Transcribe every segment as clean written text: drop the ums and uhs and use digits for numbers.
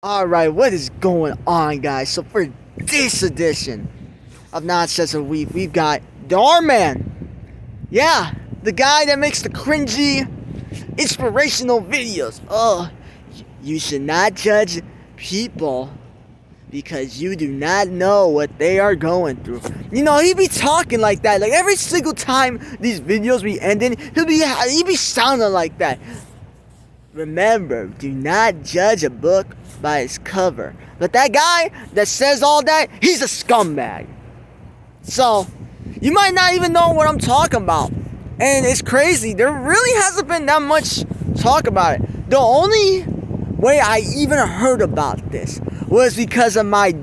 Alright, what is going on, guys? So, for this edition of Nonsense of Week, we've got Dhar Mann. Yeah, the guy that makes the cringy, inspirational videos. Oh, you should not judge people because you do not know what they are going through. You know, he be talking like that. Like, every single time these videos be ending, he be sounding like that. Remember, do not judge a book by its cover. But that guy that says all that, he's a scumbag. So, you might not even know what I'm talking about. And it's crazy. There really hasn't been that much talk about it. The only way I even heard about this was because of my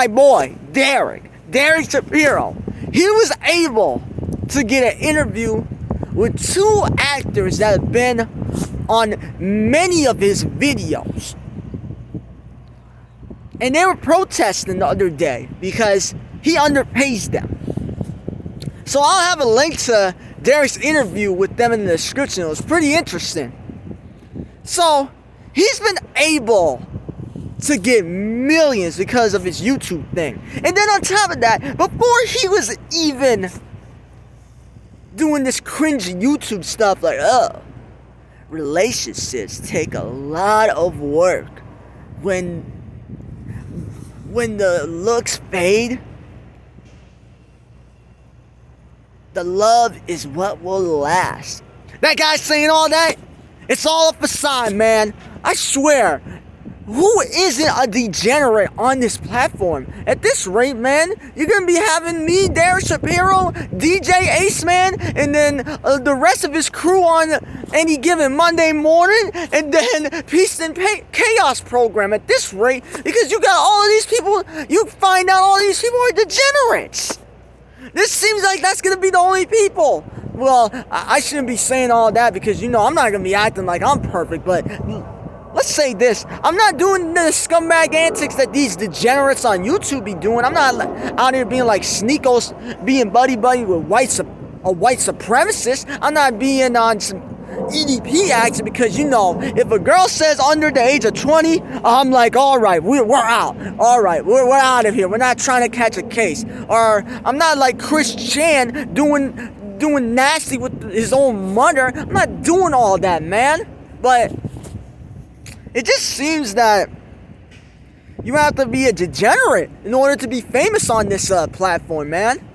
boy, Derek Shapiro. He was able to get an interview with two actors that have been on many of his videos. And they were protesting the other day because he underpays them. So I'll have a link to Derek's interview with them in the description. It was pretty interesting. So he's been able to get millions because of his YouTube thing. And then on top of that, before he was even doing this cringy YouTube stuff like, relationships take a lot of work. When the looks fade, the love is what will last. That guy saying all that, it's all a facade, man. I swear. Who isn't a degenerate on this platform? At this rate, man, you're going to be having me, Derek Shapiro, DJ Ace Man, and then the rest of his crew on any given Monday morning, and then Peace and Chaos program at this rate, because you got all of these people, you find out all these people are degenerates. This seems like that's going to be the only people. Well, I shouldn't be saying all that because, you know, I'm not going to be acting like I'm perfect, but let's say this. I'm not doing the scumbag antics that these degenerates on YouTube be doing. I'm not out here being like Sneakos, being buddy-buddy with a white supremacist. I'm not being on some EDP action because, you know, if a girl says under the age of 20, I'm like, all right, we're out. All right, we're out of here. We're not trying to catch a case. Or I'm not like Chris Chan doing nasty with his own mother. I'm not doing all that, man. But it just seems that you have to be a degenerate in order to be famous on this platform, man.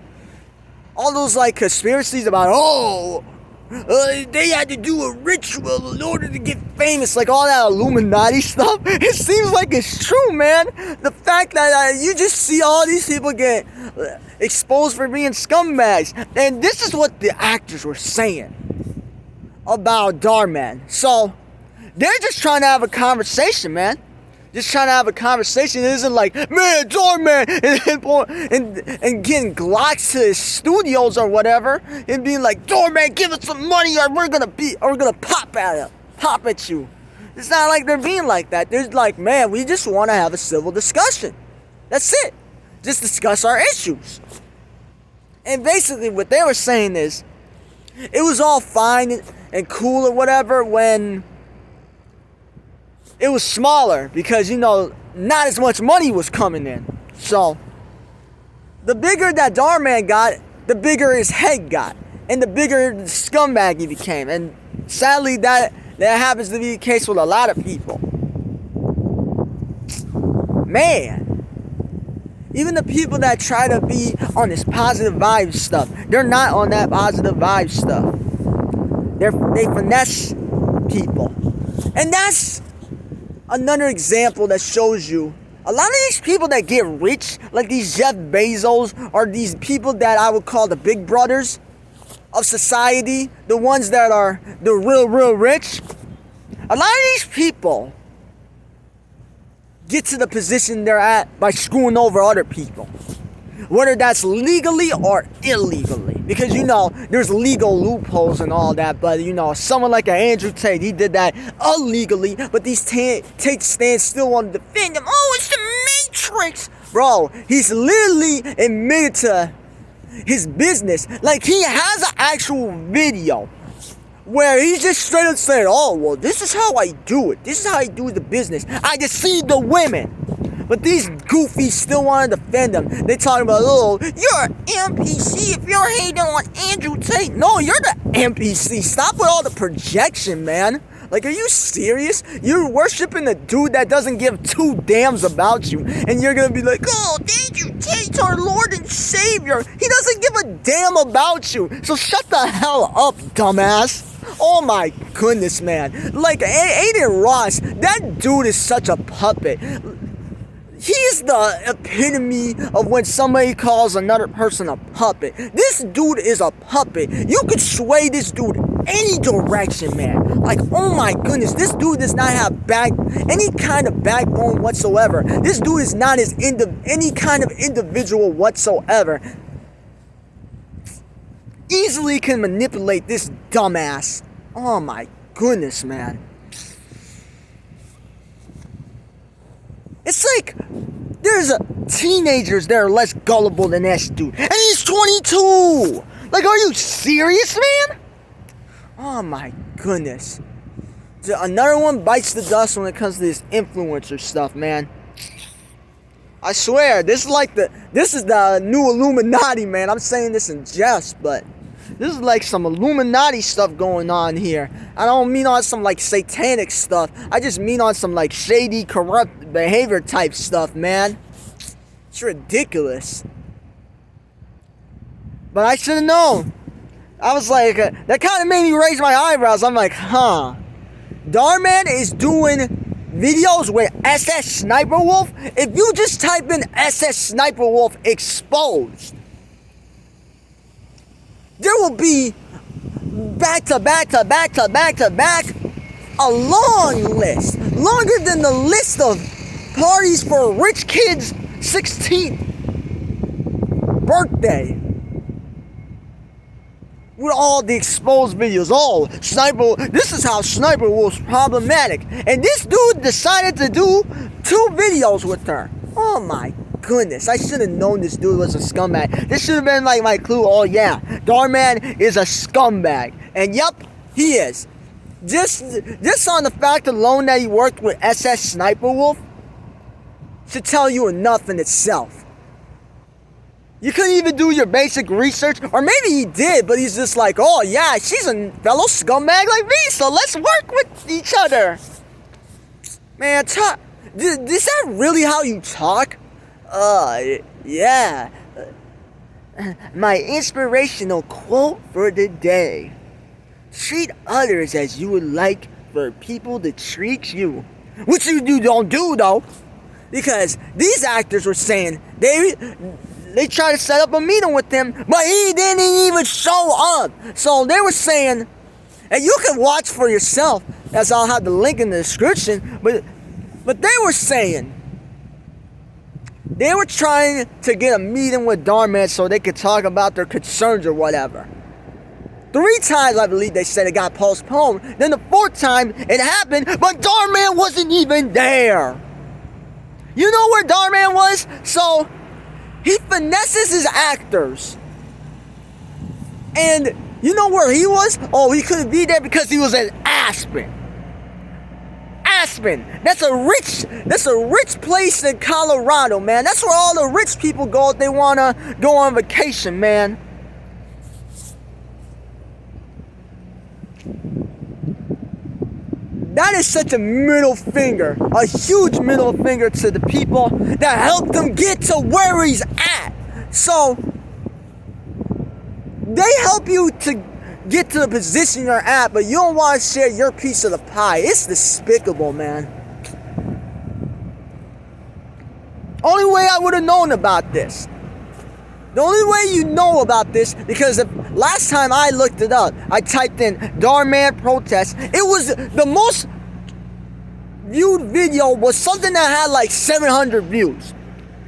All those like conspiracies about, they had to do a ritual in order to get famous, like all that Illuminati stuff. It seems like it's true, man. The fact that you just see all these people get exposed for being scumbags. And this is what the actors were saying about Dhar Mann. So they're just trying to have a conversation, man. Just trying to have a conversation. It isn't like, man, Dhar Mann, and getting Glocks to his studios or whatever, and being like, Dhar Mann, give us some money, or we're gonna pop at you. It's not like they're being like that. They're like, man, we just want to have a civil discussion. That's it. Just discuss our issues. And basically, what they were saying is, it was all fine and cool or whatever when it was smaller because, you know, not as much money was coming in. So, the bigger that Dhar Mann got, the bigger his head got. And the bigger the scumbag he became. And sadly, that happens to be the case with a lot of people. Man. Even the people that try to be on this positive vibe stuff, they're not on that positive vibe stuff. They finesse people. And that's another example that shows you a lot of these people that get rich, like these Jeff Bezos, are these people that I would call the big brothers of society, the ones that are the real rich. A lot of these people get to the position they're at by screwing over other people, whether that's legally or illegally. Because, you know, there's legal loopholes and all that, but, you know, someone like Andrew Tate, he did that illegally, but these Tate stands still want to defend him. Oh, it's the Matrix! Bro, he's literally admitted to his business. Like, he has an actual video where he's just straight up saying, oh, well, this is how I do it. This is how I do the business. I deceive the women. But these goofies still want to defend him. They talking about, oh, you're an NPC if you're hating on Andrew Tate. No, you're the NPC. Stop with all the projection, man. Like, are you serious? You're worshiping a dude that doesn't give two damns about you. And you're going to be like, oh, Andrew Tate's our Lord and Savior. He doesn't give a damn about you. So shut the hell up, dumbass. Oh my goodness, man. Like, Aiden Ross, that dude is such a puppet. He's the epitome of when somebody calls another person a puppet. This dude is a puppet. You could sway this dude any direction, man. Like, oh my goodness, this dude does not have any kind of backbone whatsoever. This dude is not any kind of individual whatsoever. Easily can manipulate this dumbass. Oh my goodness, man. It's like there's teenagers that are less gullible than this dude. And he's 22! Like, are you serious, man? Oh my goodness. Another one bites the dust when it comes to this influencer stuff, man. I swear, this is the new Illuminati, man. I'm saying this in jest, but this is like some Illuminati stuff going on here. I don't mean on some like satanic stuff. I just mean on some like shady, corrupt behavior type stuff, man. It's ridiculous. But I should have known. I was like, that kind of made me raise my eyebrows. I'm like, huh. Dhar Mann is doing videos with SS Sniper Wolf. If you just type in SS Sniper Wolf exposed, there will be back to back to back to back to back a long list. Longer than the list of parties for a rich kid's 16th birthday. With all the exposed videos. Oh, this is how Sniper Wolf's problematic. And this dude decided to do 2 videos with her. Oh my goodness. I should have known this dude was a scumbag. This should have been like my clue. Oh yeah, Dhar Mann is a scumbag. And yup, he is. Just on the fact alone that he worked with SS Sniper Wolf should tell you enough in itself. You couldn't even do your basic research, or maybe he did, but he's just like, oh yeah, she's a fellow scumbag like me, so let's work with each other. Man, is that really how you talk? Yeah. My inspirational quote for the day. Treat others as you would like for people to treat you. Which you don't do, though. Because these actors were saying, they tried to set up a meeting with him, but he didn't even show up. So they were saying, and you can watch for yourself, as I'll have the link in the description, but they were saying, they were trying to get a meeting with Dhar Mann so they could talk about their concerns or whatever. 3 times, I believe they said it got postponed. Then the 4th time it happened, but Dhar Mann wasn't even there. You know where Dhar Mann was? So he finesses his actors. And you know where he was? Oh, he couldn't be there because he was in Aspen. Aspen. That's a rich place in Colorado, man. That's where all the rich people go if they want to go on vacation, man. That is such a middle finger, a huge middle finger to the people that helped him get to where he's at. So, they help you to get to the position you're at, but you don't want to share your piece of the pie. It's despicable, man. Only way I would have known about this. The only way you know about this, because last time I looked it up, I typed in Dhar Mann protest. It was the most viewed video was something that had like 700 views.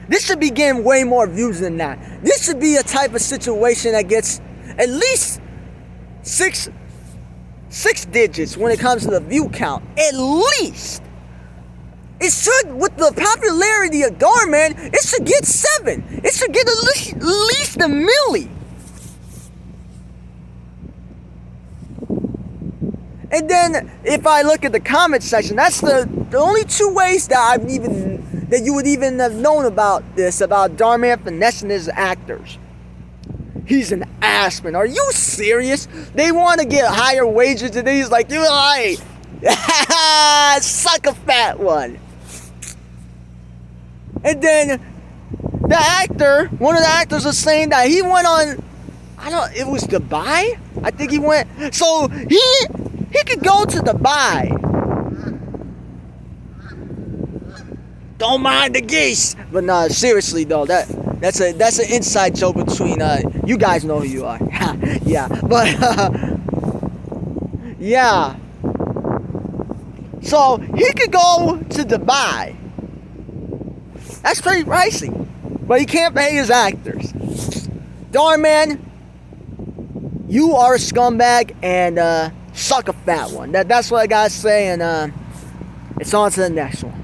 This should be getting way more views than that. This should be a type of situation that gets at least six digits when it comes to the view count. At least. It should, with the popularity of Dhar Mann, it should get 7. It should get at least a milli. And then if I look at the comment section, that's the only two ways that you would even have known about this, about Dhar Mann finessing his actors. He's an ass, man. Are you serious? They want to get higher wages and he's like, you right. Suck a fat one. And then the actor, one of the actors was saying that he went on, it was Dubai? I think he went, so he could go to Dubai. Don't mind the geese. But no, seriously though, that's an inside joke between, you guys know who you are. Yeah, but, yeah. So, he could go to Dubai. That's pretty pricey. But he can't pay his actors. Dhar Mann, you are a scumbag and suck a fat one. That's what I gotta say, and it's on to the next one.